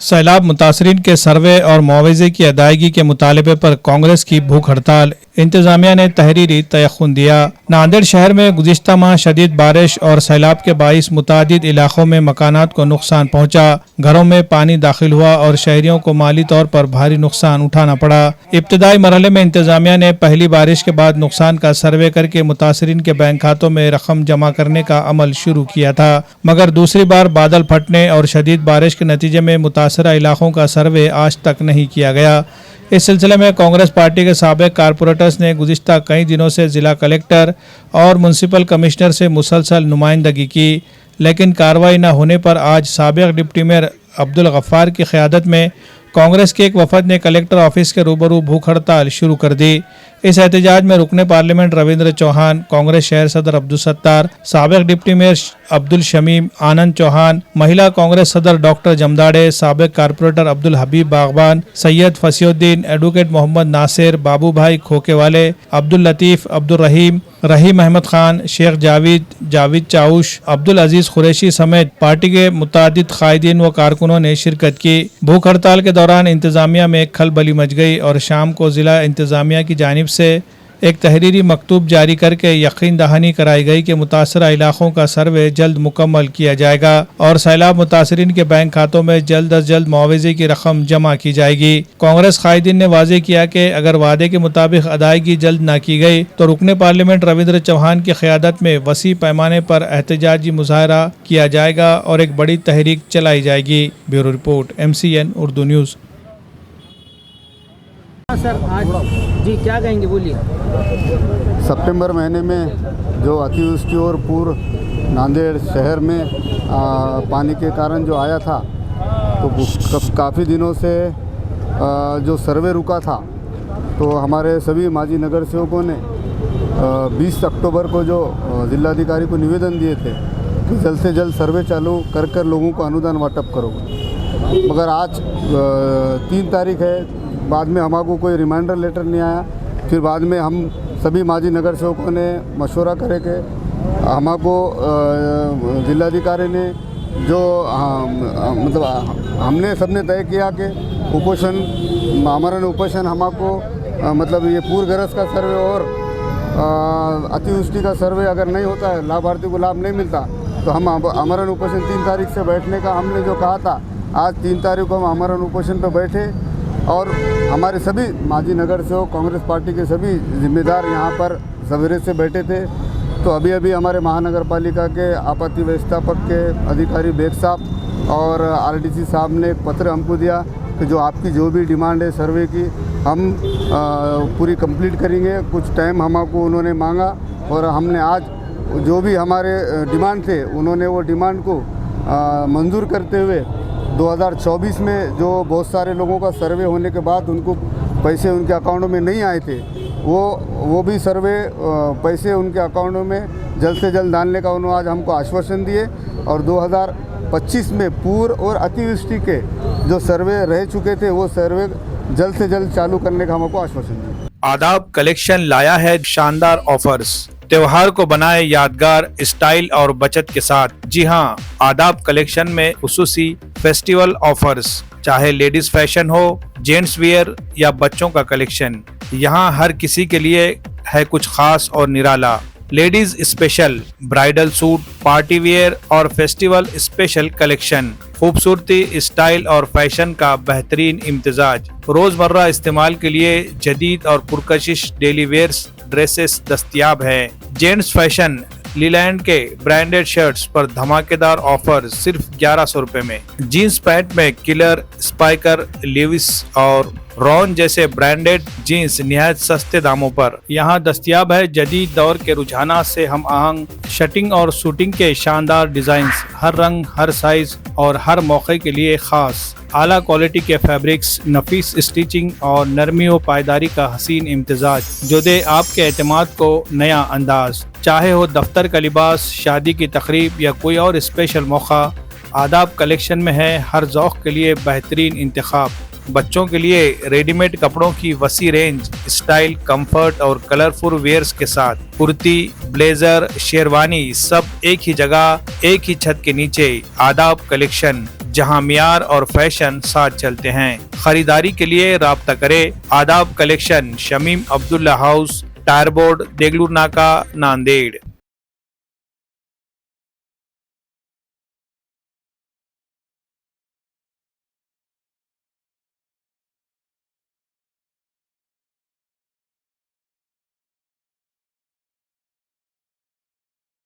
सैलाब मुतासरीन के सर्वे और मुआवजे की अदायगी के मुतालबे पर कांग्रेस की भूख हड़ताल। इंतजामिया ने तहरीरी तयख्खुन दिया। नांदेड़ शहर में गुज़िश्ता माह शदीद बारिश और सैलाब के बाइस मुतादिद इलाकों में मकानात को नुकसान पहुंचा। घरों में पानी दाखिल हुआ और शहरियों को माली तौर पर भारी नुकसान उठाना पड़ा। इब्तदाई मरहले में इंतजामिया ने पहली बारिश के बाद नुकसान का सर्वे करके मुतासरीन के बैंक खातों में रकम जमा करने का अमल शुरू किया था, मगर दूसरी बार बादल फटने और शदीद बारिश के नतीजे में मुतासरा इलाकों का सर्वे आज तक नहीं किया गया। इस सिलसिले में कांग्रेस पार्टी के साबिक कारपोरेटर्स ने गुज़िश्ता कई दिनों से जिला कलेक्टर और म्युनिसिपल कमिश्नर से मुसलसल नुमाइंदगी की, लेकिन कार्रवाई न होने पर आज साबिक डिप्टी मेयर अब्दुल गफ्फार की क़यादत में कांग्रेस के एक वफद ने कलेक्टर ऑफिस के रूबरू भूख हड़ताल शुरू कर दी। इस एहतजाज में रुकने पार्लियामेंट रविंद्र चौहान, कांग्रेस शहर सदर अब्दुल सत्तार, साबिक डिप्टी मेयर अब्दुल शमीम, आनंद चौहान, महिला कांग्रेस सदर डॉक्टर जमदाड़े, साबिक कारपोरेटर अब्दुल हबीब बागबान, सैयद फसीउद्दीन, एडवोकेट मोहम्मद नासिर, बाबू भाई खोकेवाले, अब्दुल लतीफ़, अब्दुल रहीम अहमद खान, शेख जावेद चाउश, अब्दुल अजीज कुरैशी समेत पार्टी के मुतादिद कायदीन व कारकुनों ने शिरकत की। भूख हड़ताल के दौरान इंतजामिया में खलबली मच गई और शाम को जिला इंतजामिया की जानिब से एक तहरीरी मकतूब जारी करके यकीन दहानी कराई गई कि मुतासरा इलाकों का सर्वे जल्द मुकम्मल किया जाएगा और सैलाब मुतासरीन के बैंक खातों में जल्द अज जल्द मुआवजे की रकम जमा की जाएगी। कांग्रेस कायदीन ने वाजे किया कि अगर वादे के मुताबिक अदायगी जल्द न की गई तो रुकने पार्लियामेंट रविंद्र चौहान की क़यादत में वसी पैमाने पर एहतजाजी मुजाहरा किया जाएगा और एक बड़ी तहरीक चलाई जाएगी। Bureau report, MCN Urdu news. Sir आज जी क्या कहेंगे, बोलिए। सितंबर महीने में जो अतिवृष्टि और पूर्व नांदेड़ शहर में पानी के कारण जो आया था, तो काफ़ी दिनों से जो सर्वे रुका था, तो हमारे सभी माजी नगर सेवकों ने 20 अक्टूबर को जो जिलाधिकारी को निवेदन दिए थे कि जल्द से जल्द सर्वे चालू कर लोगों को अनुदान वाटप करो, मगर आज 3 तारीख है। बाद में हमको कोई रिमाइंडर लेटर नहीं आया। फिर बाद में हम सभी माजी नगर सेवकों ने मशवरा करे कि हमको जिलाधिकारी ने जो मतलब हमने सबने तय किया कि उपोषण आमरण उपोषण हमको मतलब ये पूर्वग्रस्त का सर्वे और अतिवृष्टि का सर्वे अगर नहीं होता है, लाभार्थी को लाभ नहीं मिलता, तो हम आमरण उपोषण 3 तारीख से बैठने का हमने जो कहा था, आज 3 तारीख को हम आमरण उपोषण पर बैठे और हमारे सभी माजी नगर सेवक कांग्रेस पार्टी के सभी जिम्मेदार यहाँ पर सवेरे से बैठे थे। तो अभी हमारे महानगर पालिका के आपत्ति व्यवस्थापक के अधिकारी बेग साहब और RDC साहब ने एक पत्र हमको दिया कि जो आपकी जो भी डिमांड है सर्वे की हम पूरी कंप्लीट करेंगे। कुछ टाइम हमको उन्होंने मांगा और हमने आज जो भी हमारे डिमांड थे उन्होंने वो डिमांड को मंजूर करते हुए 2024 में जो बहुत सारे लोगों का सर्वे होने के बाद उनको पैसे उनके अकाउंटों में नहीं आए थे, वो भी सर्वे पैसे उनके अकाउंटों में जल्द से जल्द डालने का उन्होंने आज हमको आश्वासन दिए और 2025 में पूर्व और अतिवृष्टि के जो सर्वे रह चुके थे वो सर्वे जल्द से जल्द चालू करने का हमको आश्वासन दिया। आदाब कलेक्शन लाया है शानदार ऑफर्स। त्योहार को बनाए यादगार स्टाइल और बचत के साथ। जी हाँ, आदाब कलेक्शन में खुसूसी फेस्टिवल ऑफर्स, चाहे लेडीज फैशन हो, जेंट्स वियर या बच्चों का कलेक्शन, यहाँ हर किसी के लिए है कुछ खास और निराला। Ladies special bridal suit, party wear और फेस्टिवल स्पेशल कलेक्शन, खूबसूरती, स्टाइल और फैशन का बेहतरीन इम्तिजाज। रोजमर्रा इस्तेमाल के लिए जदीद और पुरकशिश डेली वेयर्स ड्रेसेस दस्तयाब है। जेंट्स फैशन लीलैंड के ब्रांडेड शर्ट्स पर धमाकेदार ऑफर सिर्फ 1100 रुपए में। जीन्स पैंट में किलर, स्पाइकर, लिविस और रॉन जैसे ब्रांडेड जीन्स निहायत सस्ते दामों पर यहाँ दस्तयाब है। जदीद दौर के रुझानात से हम आहंग शटिंग और शूटिंग के शानदार डिजाइन्स, हर रंग, हर साइज और हर मौके के लिए खास। आला क्वालिटी के फैब्रिक्स, नफीस स्टिचिंग और नरमी व पायदारी का हसीन इम्तिजाज जो दे आपके एतमाद को नया अंदाज। चाहे हो दफ्तर का लिबास, शादी की तकरीब या कोई और स्पेशल मौका, आदाब कलेक्शन में है हर ज़ौक़ के लिए बेहतरीन इंतखाब। बच्चों के लिए रेडीमेड कपड़ों की वसी रेंज, स्टाइल, कंफर्ट और कलरफुल वेयर्स के साथ कुर्ती, ब्लेजर, शेरवानी सब एक ही जगह, एक ही छत के नीचे। आदाब कलेक्शन, जहां मियार और फैशन साथ चलते हैं। खरीदारी के लिए राब्ता करें। Adaab collection, Shamim Abdullah house, tyre board, Degloor Naka, Nanded.